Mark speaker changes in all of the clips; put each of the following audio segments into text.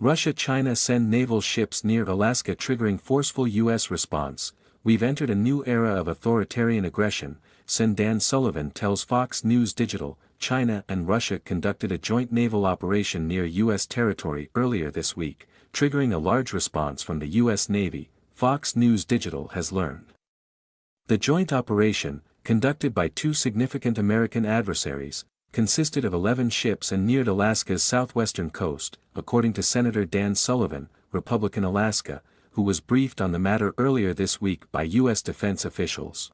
Speaker 1: Russia-China send naval ships near Alaska triggering forceful U.S. response. We've entered a new era of authoritarian aggression, Dan Sullivan tells Fox News Digital. China and Russia conducted a joint naval operation near U.S. territory earlier this week, triggering a large response from the U.S. Navy, Fox News Digital has learned. The joint operation, conducted by two significant American adversaries, consisted of 11 ships and neared Alaska's southwestern coast, according to Senator Dan Sullivan, Republican Alaska, who was briefed on the matter earlier this week by U.S. defense officials.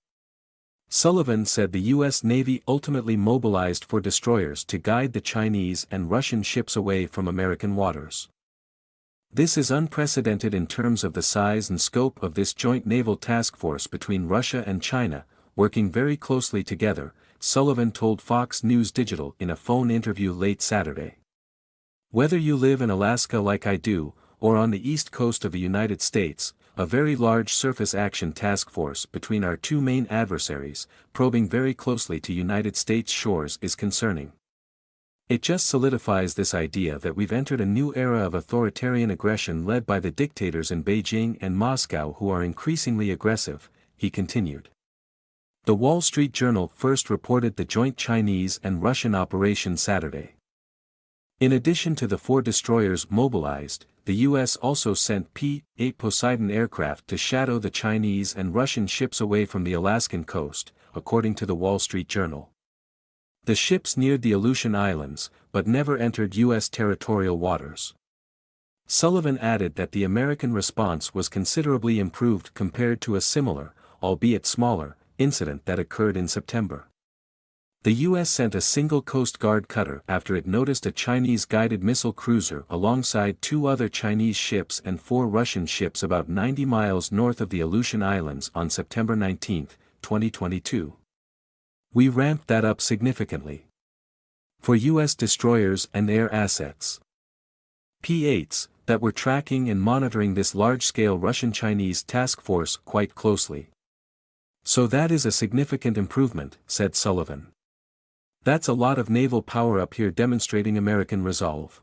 Speaker 1: Sullivan said the U.S. Navy ultimately mobilized for destroyers to guide the Chinese and Russian ships away from American waters. This is unprecedented in terms of the size and scope of this joint naval task force between Russia and China, working very closely together, Sullivan told Fox News Digital in a phone interview late Saturday. Whether you live in Alaska like I do, or on the east coast of the United States, a very large surface action task force between our two main adversaries, probing very closely to United States shores is concerning. It just solidifies this idea that we've entered a new era of authoritarian aggression led by the dictators in Beijing and Moscow who are increasingly aggressive, he continued. The Wall Street Journal first reported the joint Chinese and Russian operation Saturday. In addition to the 4 destroyers mobilized, the U.S. also sent P-8 Poseidon aircraft to shadow the Chinese and Russian ships away from the Alaskan coast, according to the Wall Street Journal. The ships neared the Aleutian Islands, but never entered U.S. territorial waters. Sullivan added that the American response was considerably improved compared to a similar, albeit smaller, incident that occurred in September. The U.S. sent a single Coast Guard cutter after it noticed a Chinese guided missile cruiser alongside 2 other Chinese ships and 4 Russian ships about 90 miles north of the Aleutian Islands on September 19, 2022. We ramped that up significantly. For U.S. destroyers and air assets. P-8s, that were tracking and monitoring this large-scale Russian-Chinese task force quite closely. So that is a significant improvement, said Sullivan. That's a lot of naval power up here demonstrating American resolve.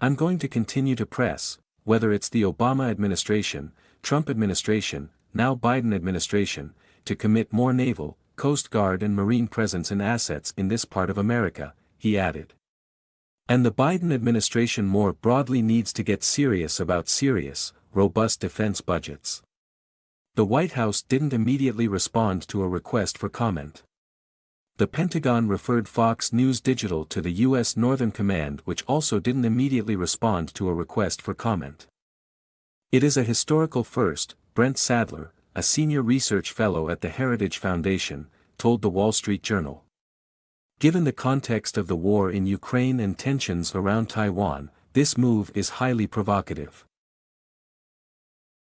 Speaker 1: I'm going to continue to press, whether it's the Obama administration, Trump administration, now Biden administration, to commit more naval, Coast Guard and Marine presence and assets in this part of America, he added. And the Biden administration more broadly needs to get serious about serious, robust defense budgets. The White House didn't immediately respond to a request for comment. The Pentagon referred Fox News Digital to the U.S. Northern Command, which also didn't immediately respond to a request for comment. It is a historical first, Brent Sadler, a senior research fellow at the Heritage Foundation, told the Wall Street Journal. Given the context of the war in Ukraine and tensions around Taiwan, this move is highly provocative.